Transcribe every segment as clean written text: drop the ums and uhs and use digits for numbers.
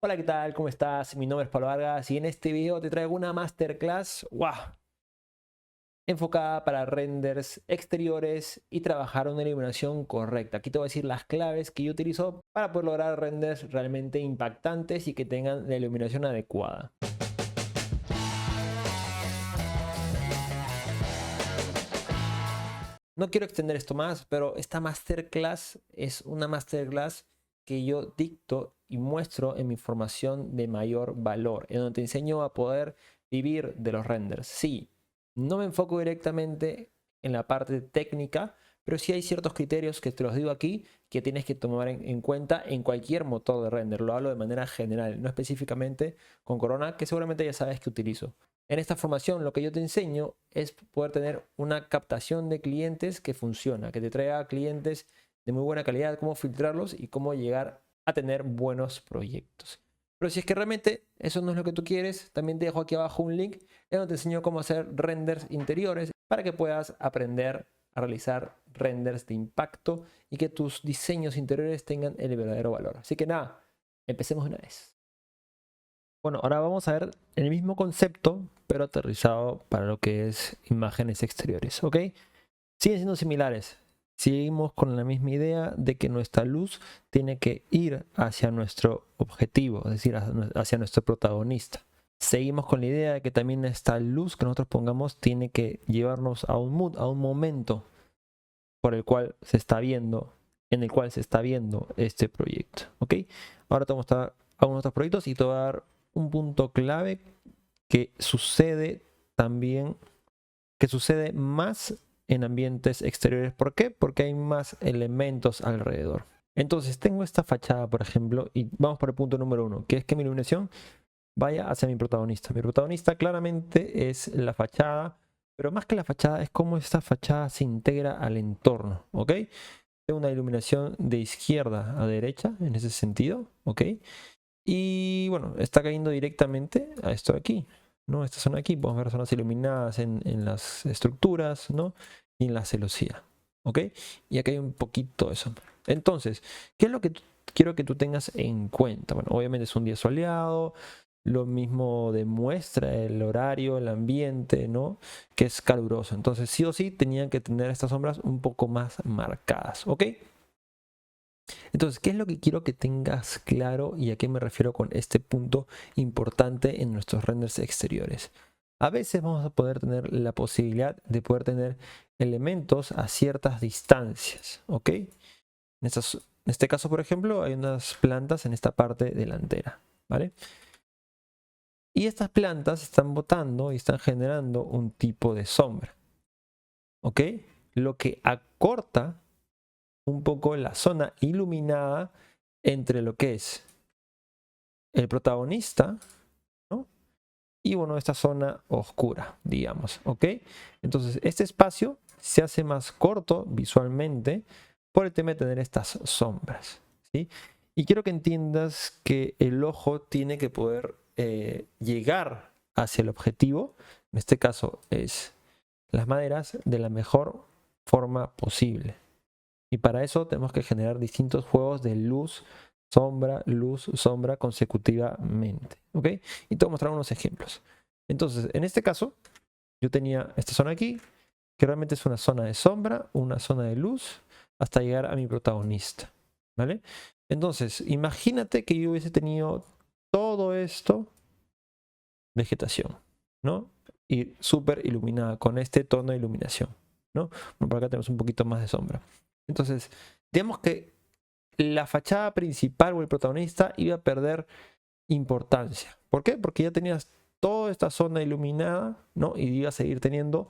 Hola, ¿qué tal? ¿Cómo estás? Mi nombre es Pablo Vargas y en este video te traigo una masterclass enfocada para renders exteriores y trabajar una iluminación correcta. Aquí te voy a decir las claves que yo utilizo para poder lograr renders realmente impactantes y que tengan la iluminación adecuada. No quiero extender esto más, pero esta masterclass es una masterclass que yo dicto y muestro en mi formación de mayor valor, en donde te enseño a poder vivir de los renders. Sí, no me enfoco directamente en la parte técnica, pero sí hay ciertos criterios que te los digo aquí que tienes que tomar en cuenta en cualquier motor de render. Lo hablo de manera general, no específicamente con Corona, que seguramente ya sabes que utilizo. En esta formación lo que yo te enseño es poder tener una captación de clientes que funciona, que te traiga clientes de muy buena calidad, cómo filtrarlos y cómo llegar a tener buenos proyectos. Pero si es que realmente eso no es lo que tú quieres, también te dejo aquí abajo un link en donde te enseño cómo hacer renders interiores para que puedas aprender a realizar renders de impacto y que tus diseños interiores tengan el verdadero valor. Así que nada, empecemos una vez. Bueno, ahora vamos a ver el mismo concepto, pero aterrizado para lo que es imágenes exteriores, ¿ok? Siguen siendo similares. Seguimos con la misma idea de que nuestra luz tiene que ir hacia nuestro objetivo, es decir, hacia nuestro protagonista. Seguimos con la idea de que también esta luz que nosotros pongamos tiene que llevarnos a un mood, a un momento por el cual se está viendo, en el cual se está viendo este proyecto, ¿ok? Ahora te voy a mostrar algunos otros proyectos y te voy a dar un punto clave que sucede también, que sucede más en ambientes exteriores. ¿Por qué? Porque hay más elementos alrededor. Entonces tengo esta fachada, por ejemplo, y vamos por el punto número 1, que es que mi iluminación vaya hacia mi protagonista. Mi protagonista claramente es la fachada, pero más que la fachada es cómo esta fachada se integra al entorno, ¿ok? Tengo una iluminación de izquierda a derecha en ese sentido, ¿ok? Y bueno, está cayendo directamente a esto de aquí, ¿no? Esta zona de aquí, podemos ver zonas iluminadas en las estructuras, ¿no? Y en la celosía, ¿ok? Y acá hay un poquito de sombra. Entonces, ¿qué es lo que quiero que tú tengas en cuenta? Bueno, obviamente es un día soleado, lo mismo demuestra el horario, el ambiente, ¿no? Que es caluroso. Entonces, sí o sí, tenían que tener estas sombras un poco más marcadas, ¿ok? Entonces, ¿qué es lo que quiero que tengas claro y a qué me refiero con este punto importante en nuestros renders exteriores? A veces vamos a poder tener la posibilidad de poder tener elementos a ciertas distancias, ¿ok? En este caso, por ejemplo, hay unas plantas en esta parte delantera, ¿vale? Y estas plantas están botando y están generando un tipo de sombra, ¿ok? Lo que acorta un poco la zona iluminada entre lo que es el protagonista, ¿no? Y bueno, esta zona oscura, digamos, ¿ok? Entonces, este espacio se hace más corto visualmente por el tema de tener estas sombras, ¿sí? Y quiero que entiendas que el ojo tiene que poder llegar hacia el objetivo, en este caso es las maderas, de la mejor forma posible. Y para eso tenemos que generar distintos juegos de luz, sombra consecutivamente. ¿Ok? Y te voy a mostrar unos ejemplos. Entonces, en este caso, yo tenía esta zona aquí, que realmente es una zona de sombra, una zona de luz, hasta llegar a mi protagonista. ¿Vale? Entonces, imagínate que yo hubiese tenido todo esto, vegetación, ¿no? Y súper iluminada, con este tono de iluminación, ¿no? Bueno, por acá tenemos un poquito más de sombra. Entonces, digamos que la fachada principal o el protagonista iba a perder importancia. ¿Por qué? Porque ya tenías toda esta zona iluminada, ¿no? Y iba a seguir teniendo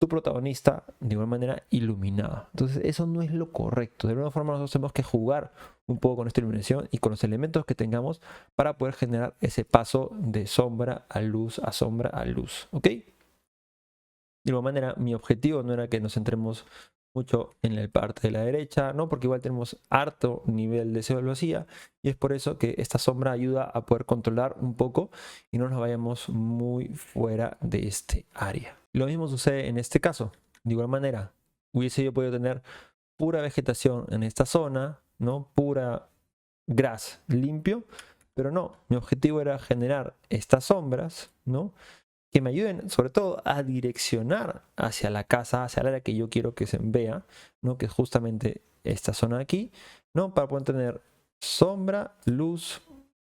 tu protagonista de igual manera iluminada. Entonces, eso no es lo correcto. De alguna forma, nosotros tenemos que jugar un poco con esta iluminación y con los elementos que tengamos para poder generar ese paso de sombra a luz, a sombra a luz. ¿Ok? De igual manera, mi objetivo no era que nos centremos mucho en la parte de la derecha, ¿no? Porque igual tenemos harto nivel de celosía y es por eso que esta sombra ayuda a poder controlar un poco y no nos vayamos muy fuera de este área. Lo mismo sucede en este caso. De igual manera, hubiese yo podido tener pura vegetación en esta zona, ¿no? Pura gras limpio, Pero no, mi objetivo era generar estas sombras, ¿no? Que me ayuden sobre todo a direccionar hacia la casa, hacia el área que yo quiero que se vea, ¿no? Que es justamente esta zona de aquí, ¿no? Para poder tener sombra, luz,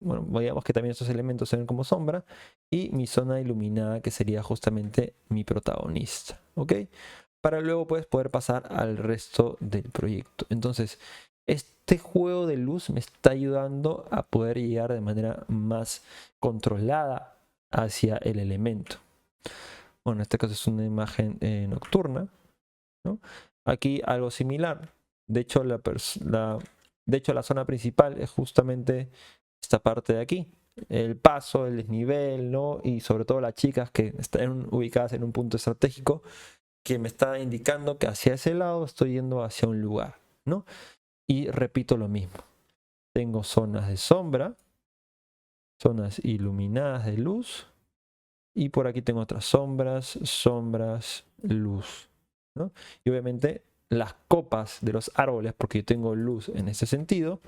bueno, digamos que también estos elementos se ven como sombra, y mi zona iluminada que sería justamente mi protagonista, ¿ok? Para luego pues poder pasar al resto del proyecto. Entonces, este juego de luz me está ayudando a poder llegar de manera más controlada hacia el elemento. Bueno, en este caso es una imagen nocturna, ¿no? Aquí algo similar. De hecho, la zona principal es justamente esta parte de aquí. El paso, el desnivel, ¿no? Y sobre todo las chicas que están ubicadas en un punto estratégico que me está indicando que hacia ese lado estoy yendo hacia un lugar, ¿no? Y repito lo mismo. Tengo zonas de sombra, zonas iluminadas de luz, y por aquí tengo otras sombras, sombras, luz, ¿no? Y obviamente las copas de los árboles, porque yo tengo luz en ese sentido,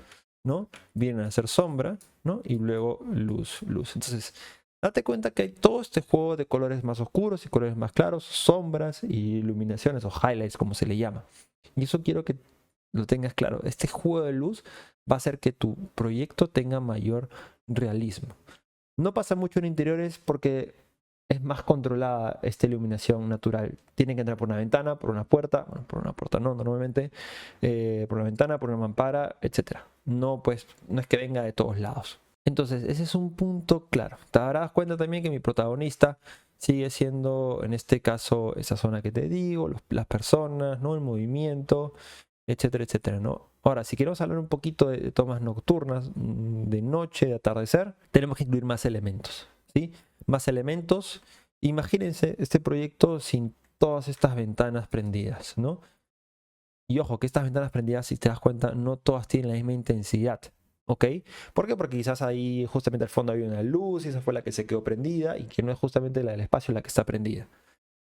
¿no? Vienen a ser sombra, ¿no? Y luego luz, luz. Entonces, date cuenta que hay todo este juego de colores más oscuros y colores más claros, sombras y iluminaciones o highlights, como se le llama. Y eso quiero que lo tengas claro. Este juego de luz va a hacer que tu proyecto tenga mayor realismo. No pasa mucho en interiores porque es más controlada esta iluminación natural. Tienen que entrar por una ventana, por una puerta, bueno, por una puerta no, normalmente, por una ventana, por una mampara, etc. No, pues, no es que venga de todos lados. Entonces, ese es un punto claro. Te darás cuenta también que mi protagonista sigue siendo, en este caso, esa zona que te digo, las personas, ¿no? El movimiento, etcétera, etcétera, ¿no? Ahora, si queremos hablar un poquito de tomas nocturnas, de noche, de atardecer, tenemos que incluir más elementos, ¿sí? Más elementos. Imagínense este proyecto sin todas estas ventanas prendidas, ¿no? Y ojo, que estas ventanas prendidas, si te das cuenta, no todas tienen la misma intensidad, ¿ok? ¿Por qué? Porque quizás ahí justamente al fondo había una luz y esa fue la que se quedó prendida y que no es justamente la del espacio la que está prendida.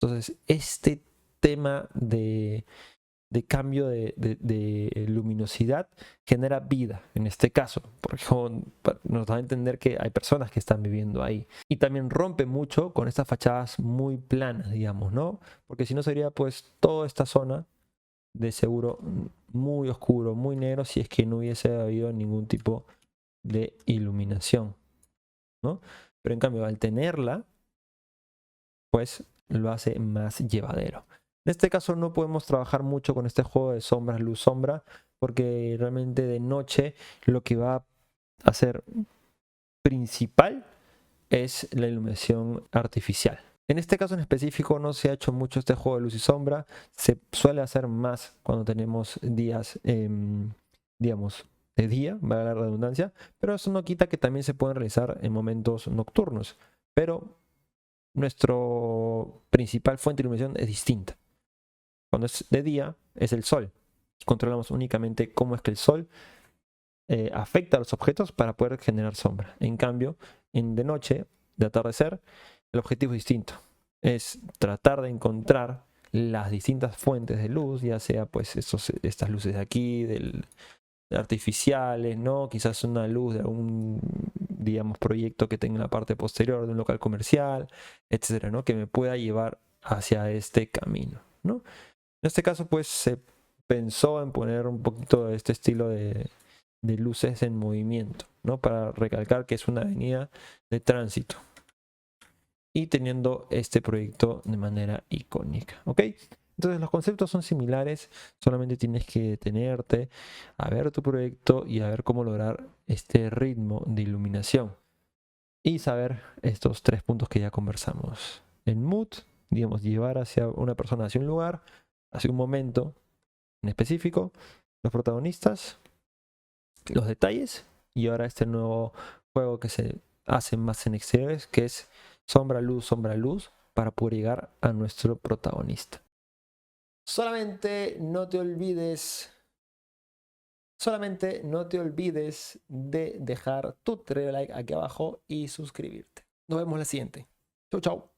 Entonces, este tema de cambio de luminosidad genera vida en este caso, porque nos da a entender que hay personas que están viviendo ahí. Y también rompe mucho con estas fachadas muy planas, digamos, ¿no? Porque si no sería pues toda esta zona de seguro muy oscuro, muy negro, si es que no hubiese habido ningún tipo de iluminación, ¿no? Pero en cambio, al tenerla, pues lo hace más llevadero. En este caso no podemos trabajar mucho con este juego de sombras, luz, sombra, porque realmente de noche lo que va a ser principal es la iluminación artificial. En este caso en específico no se ha hecho mucho este juego de luz y sombra, se suele hacer más cuando tenemos días, digamos, de día, valga la redundancia, pero eso no quita que también se pueden realizar en momentos nocturnos, pero nuestro principal fuente de iluminación es distinta. Cuando es de día es el sol. Controlamos únicamente cómo es que el sol afecta a los objetos para poder generar sombra. En cambio, de noche, de atardecer, el objetivo es distinto. Es tratar de encontrar las distintas fuentes de luz, ya sea pues estas luces de aquí, artificiales, ¿no? Quizás una luz de algún, digamos, proyecto que tenga en la parte posterior de un local comercial, etcétera, ¿no? Que me pueda llevar hacia este camino, ¿no? En este caso, pues se pensó en poner un poquito de este estilo de luces en movimiento, ¿no? Para recalcar que es una avenida de tránsito. Y teniendo este proyecto de manera icónica, ¿ok? Entonces los conceptos son similares, solamente tienes que detenerte a ver tu proyecto y a ver cómo lograr este ritmo de iluminación. Y saber estos 3 puntos que ya conversamos. El mood, digamos, llevar hacia una persona hacia un lugar, hacia un momento en específico, los protagonistas, los detalles y ahora este nuevo juego que se hace más en exteriores, que es sombra, luz, para poder llegar a nuestro protagonista. Solamente no te olvides de dejar tu like aquí abajo y suscribirte. Nos vemos la siguiente. Chau, chau.